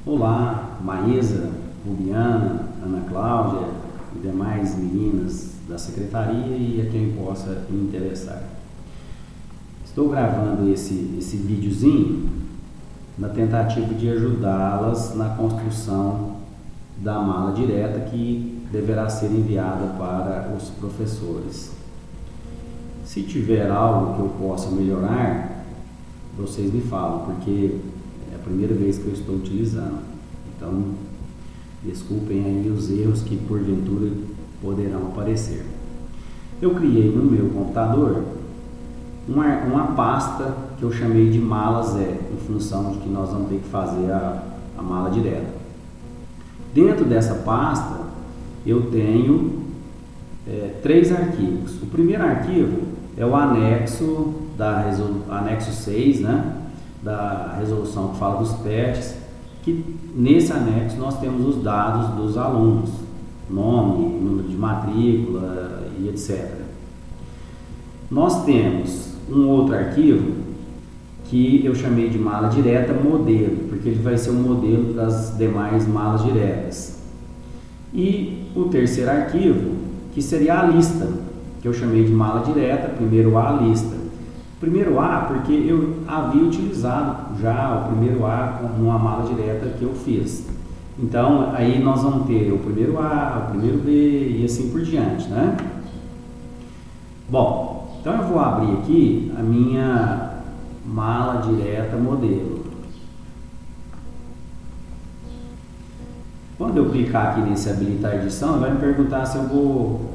Olá, Maísa, Rubiana, Ana Cláudia e demais meninas da secretaria e a quem possa me interessar. Estou gravando esse videozinho na tentativa de ajudá-las na construção da mala direta que deverá ser enviada para os professores. Se tiver algo que eu possa melhorar, vocês me falam, porque é a primeira vez que eu estou utilizando. Então, desculpem aí os erros que porventura poderão aparecer. Eu criei no meu computador uma pasta que eu chamei de mala Zé, em função de que nós vamos ter que fazer a mala direta. Dentro dessa pasta eu tenho 3 arquivos. O primeiro arquivo é o anexo anexo 6, né, da resolução que fala dos PETs, que nesse anexo nós temos os dados dos alunos, nome, número de matrícula e etc. Nós temos um outro arquivo que eu chamei de mala direta modelo, porque ele vai ser um modelo das demais malas diretas. E o terceiro arquivo, que seria a lista, que eu chamei de mala direta, primeiro A, lista. Primeiro A, porque eu havia utilizado já o primeiro A como uma mala direta que eu fiz. Então, aí nós vamos ter o primeiro A, o primeiro B e assim por diante, né? Bom, então eu vou abrir aqui a minha mala direta modelo. Quando eu clicar aqui nesse habilitar edição, vai me perguntar se eu vou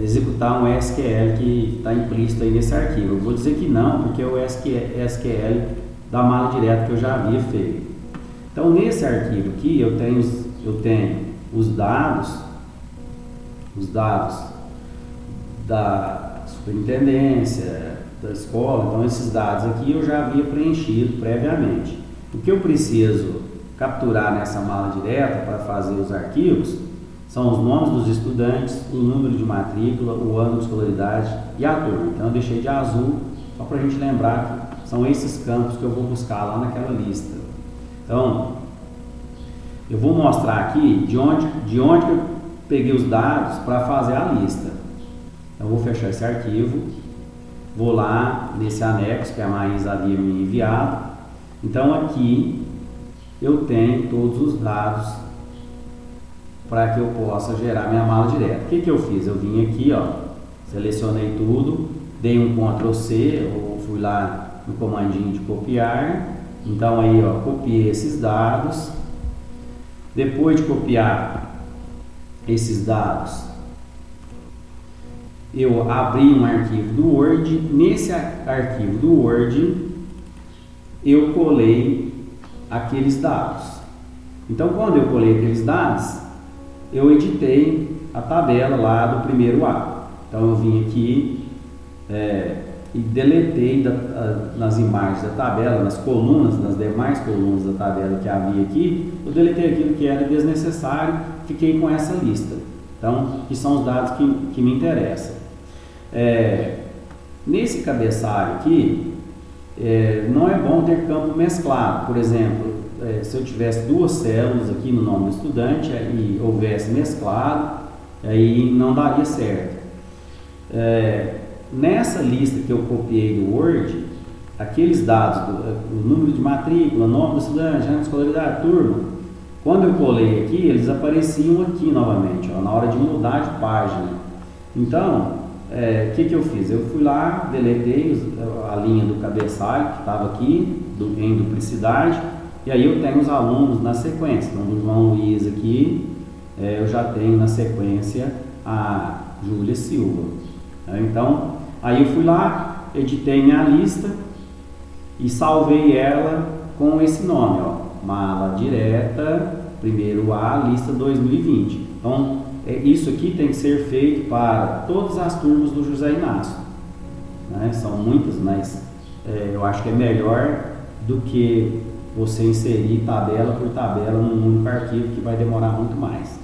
executar um SQL que está implícito aí nesse arquivo. Eu vou dizer que não, porque é o SQL da mala direta que eu já havia feito. Então, nesse arquivo aqui, eu tenho os dados da superintendência, da escola. Então, esses dados aqui eu já havia preenchido previamente. O que eu preciso capturar nessa mala direta para fazer os arquivos são os nomes dos estudantes, o número de matrícula, o ano de escolaridade e a turma. Então eu deixei de azul só para a gente lembrar que são esses campos que eu vou buscar lá naquela lista. Então eu vou mostrar aqui de onde eu peguei os dados para fazer a lista. Então eu vou fechar esse arquivo, vou lá nesse anexo que a Maísa havia me enviado. Então aqui eu tenho todos os dados para que eu possa gerar minha mala direta. O que eu fiz? Eu vim aqui, ó, selecionei tudo, dei um Ctrl C, ou fui lá no comandinho de copiar. Então aí, ó, copiei esses dados. Depois de copiar esses dados, eu abri um arquivo do Word. Nesse arquivo do Word, eu colei aqueles dados. Então, quando eu colei aqueles dados, eu editei a tabela lá do primeiro A. Então eu vim aqui e deletei nas imagens da tabela, nas colunas, nas demais colunas da tabela que havia aqui, eu deletei aquilo que era desnecessário, fiquei com essa lista. Então, que são os dados que me interessam. Nesse cabeçalho aqui, não é bom ter campo mesclado. Por exemplo, se eu tivesse 2 células aqui no nome do estudante e houvesse mesclado, aí não daria certo. Nessa lista que eu copiei do Word, aqueles dados, o número de matrícula, nome do estudante, ano de escolaridade, turma, quando eu colei aqui, eles apareciam aqui novamente, ó, na hora de mudar de página. Então, o que eu fiz? Eu fui lá, deletei a linha do cabeçalho que estava aqui, em duplicidade, e aí eu tenho os alunos na sequência. Então, do João Luiz aqui, eu já tenho na sequência a Júlia Silva. Então, aí eu fui lá, editei minha lista e salvei ela com esse nome, ó, mala direta, primeiro A, lista 2020. Então, isso aqui tem que ser feito para todas as turmas do José Inácio, né? São muitas, mas eu acho que é melhor do que você inserir tabela por tabela num único arquivo, que vai demorar muito mais.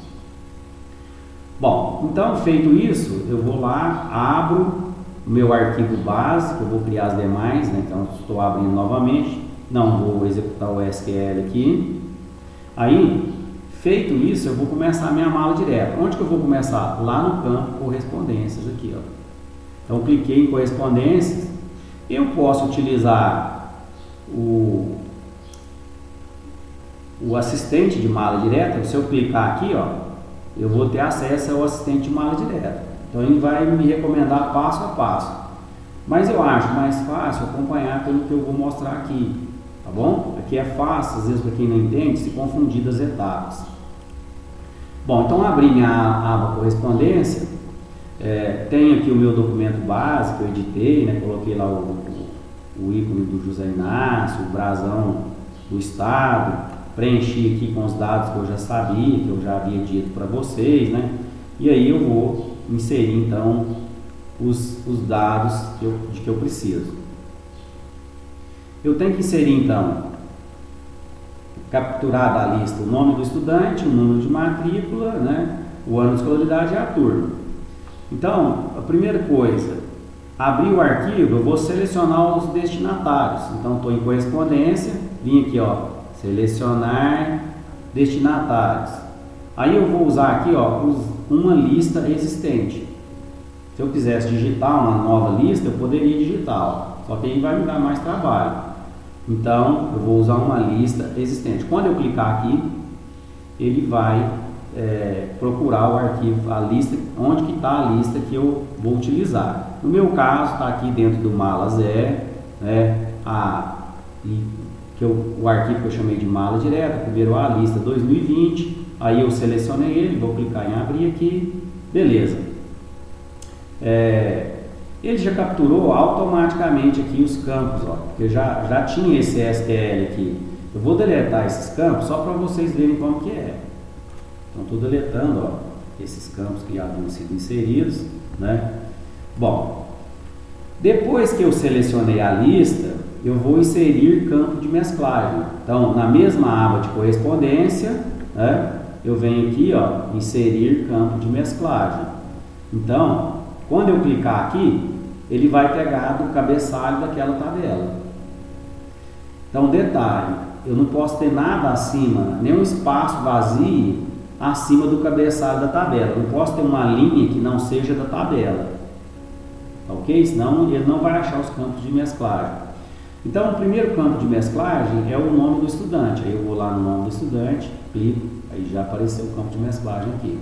Bom, então feito isso, eu vou lá, abro o meu arquivo básico, eu vou criar as demais, né? Então estou abrindo novamente, não vou executar o SQL aqui, Aí, feito isso, eu vou começar a minha mala direta. Onde que eu vou começar? Lá no campo correspondências aqui, ó. Então, cliquei em correspondências. Eu posso utilizar o assistente de mala direta. Se eu clicar aqui, ó, eu vou ter acesso ao assistente de mala direta. Então, ele vai me recomendar passo a passo. Mas eu acho mais fácil acompanhar pelo que eu vou mostrar aqui, tá bom? Aqui é fácil, às vezes, para quem não entende, se confundir das etapas. Bom, então abri minha aba correspondência, tenho aqui o meu documento básico, eu editei, né, coloquei lá o ícone do José Inácio, o brasão do estado, preenchi aqui com os dados que eu já sabia, que eu já havia dito para vocês, né? E aí eu vou inserir então os dados de que eu preciso. Eu tenho que inserir então, capturar da lista o nome do estudante, o número de matrícula, né, o ano de escolaridade e a turma. Então, a primeira coisa, abrir o arquivo, eu vou selecionar os destinatários. Então, estou em correspondência, vim aqui, ó, selecionar destinatários. Aí eu vou usar aqui, ó, uma lista existente. Se eu quisesse digitar uma nova lista, eu poderia digitar, ó, só que aí vai me dar mais trabalho. Então, eu vou usar uma lista existente. Quando eu clicar aqui, ele vai procurar o arquivo, a lista, onde que está a lista que eu vou utilizar. No meu caso, está aqui dentro do mala Zé, né, o arquivo que eu chamei de mala direta, primeiro a lista 2020, aí eu selecionei ele, vou clicar em abrir aqui, beleza. Ele já capturou automaticamente aqui os campos, ó, porque já tinha esse SQL aqui. Eu vou deletar esses campos só para vocês verem como que é. Então, estou deletando, ó, esses campos que já haviam sido inseridos, né? Bom, depois que eu selecionei a lista, eu vou inserir campo de mesclagem. Então, na mesma aba de correspondência, né, eu venho aqui, ó, inserir campo de mesclagem. Então, quando eu clicar aqui, ele vai pegar do cabeçalho daquela tabela. Então, detalhe, eu não posso ter nada acima, nenhum espaço vazio acima do cabeçalho da tabela. Eu não posso ter uma linha que não seja da tabela, ok? Senão ele não vai achar os campos de mesclagem. Então, o primeiro campo de mesclagem é o nome do estudante. Aí eu vou lá no nome do estudante, clico, aí já apareceu o campo de mesclagem aqui.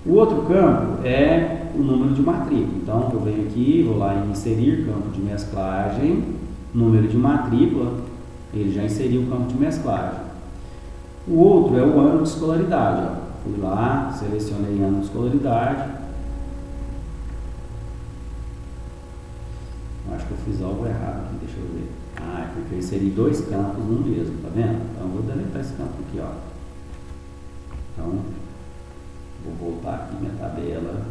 O outro campo é o número de matrícula. Então, eu venho aqui, vou lá em inserir campo de mesclagem, número de matrícula, ele já inseriu o campo de mesclagem. O outro é o ano de escolaridade. Ó. Fui lá, selecionei ano de escolaridade. Acho que eu fiz algo errado aqui, deixa eu ver. É porque eu inseri dois campos no mesmo, tá vendo? Então, eu vou deletar esse campo aqui, ó. Então, vou voltar aqui minha tabela.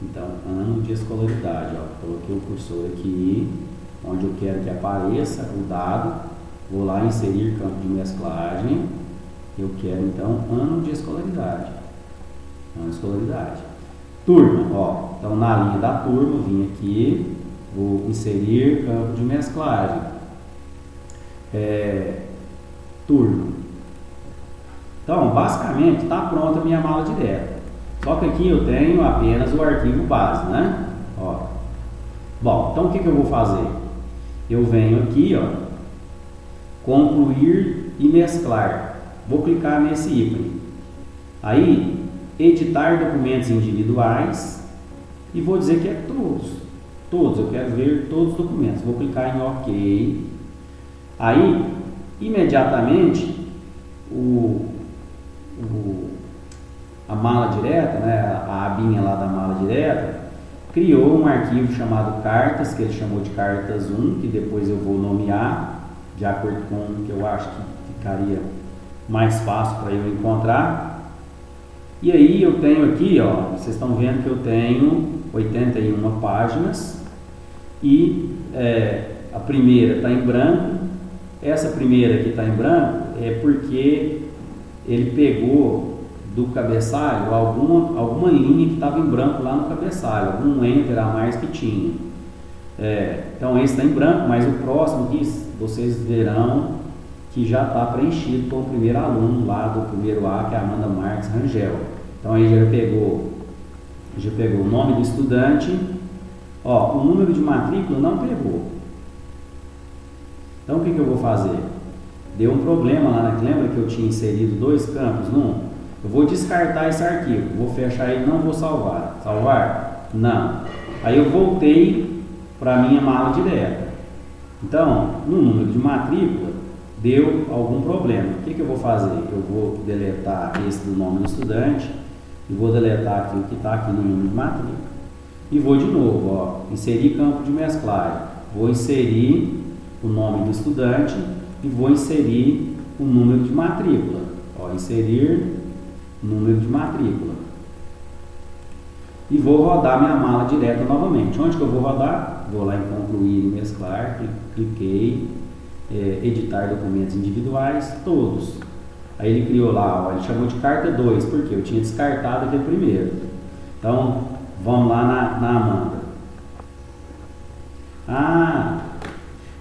Então, ano de escolaridade, ó. Coloquei o cursor aqui, onde eu quero que apareça o dado. Vou lá inserir campo de mesclagem. Eu quero, então, ano de escolaridade. Ano de escolaridade. Turma, ó. Então, na linha da turma, vim aqui, vou inserir campo de mesclagem. Turma. Então, basicamente, está pronta a minha mala direta. Só que aqui eu tenho apenas o arquivo base, né? Ó. Bom, então o que eu vou fazer? Eu venho aqui, ó, concluir e mesclar. Vou clicar nesse ícone. Aí, editar documentos individuais e vou dizer que é todos. Todos, eu quero ver todos os documentos. Vou clicar em OK. Aí, imediatamente, a mala direta, né, a abinha lá da mala direta, criou um arquivo chamado cartas, que ele chamou de cartas 1, que depois eu vou nomear, de acordo com o que eu acho que ficaria mais fácil para eu encontrar. E aí eu tenho aqui, ó, vocês estão vendo que eu tenho 81 páginas e a primeira está em branco. Essa primeira que está em branco é porque ele pegou do cabeçalho alguma linha que estava em branco lá no cabeçalho, algum enter a mais que tinha. Então esse está em branco, mas o próximo aqui vocês verão que já está preenchido com o primeiro aluno lá do primeiro A, que é a Amanda Marques Rangel. Então aí já pegou o nome do estudante, ó, o número de matrícula não pegou. Então o que eu vou fazer? Deu um problema lá, lembra que eu tinha inserido 2 campos num? Eu vou descartar esse arquivo, vou fechar ele, não vou salvar. Salvar? Não. Aí eu voltei para a minha mala direta. Então, no número de matrícula, deu algum problema. O que eu vou fazer? Eu vou deletar esse do nome do estudante e vou deletar aquilo que está aqui no número de matrícula. E vou de novo, ó, inserir campo de mesclagem. Vou inserir o nome do estudante e vou inserir o número de matrícula. Ó, inserir número de matrícula. E vou rodar minha mala direta novamente. Onde que eu vou rodar? Vou lá em concluir e mesclar, cliquei, editar documentos individuais, todos. Aí ele criou lá, ó, ele chamou de carta 2, porque eu tinha descartado aquele primeiro. Então, vamos lá na Amanda. Ah,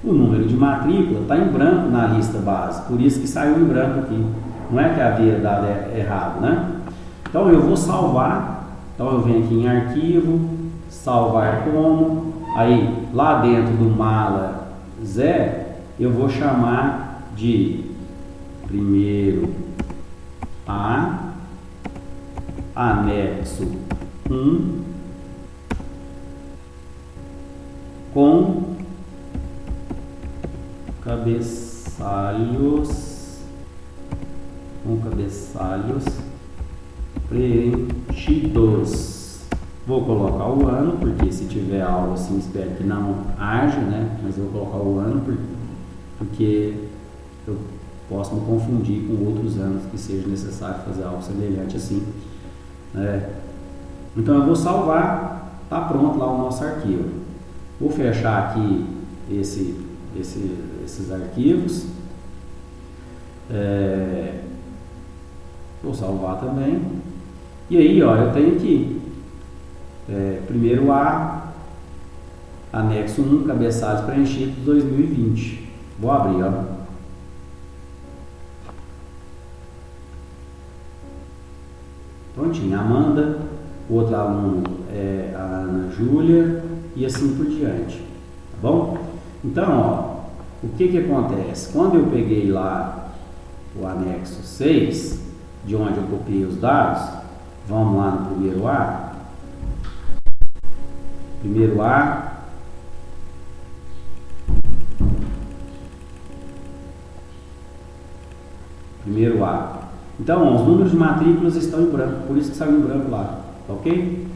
o número de matrícula está em branco na lista base, por isso que saiu em branco aqui. Não é que havia dado errado, né? Então eu vou salvar. Então eu venho aqui em arquivo, salvar como. Aí lá dentro do mala Zé, eu vou chamar de primeiro A, anexo 1, com cabeçalhos preenchidos. Vou colocar o ano, porque se tiver algo assim, espero que não haja, né? Mas eu vou colocar o ano porque eu posso me confundir com outros anos que seja necessário fazer algo semelhante assim. Então eu vou salvar, tá pronto lá o nosso arquivo. Vou fechar aqui esses arquivos. Vou salvar também. E aí, ó, eu tenho aqui primeiro A, anexo 1, cabeçalhos preenchidos 2020. Vou abrir, ó. Prontinho, Amanda, o outro aluno é a Ana Júlia e assim por diante, tá bom? Então, ó, o que acontece? Quando eu peguei lá o anexo 6, de onde eu copiei os dados, vamos lá no primeiro A. Primeiro A. Primeiro A. Então, ó, os números de matrículas estão em branco, por isso que saiu em branco lá, tá ok?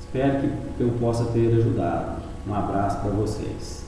Espero que eu possa ter ajudado. Um abraço para vocês.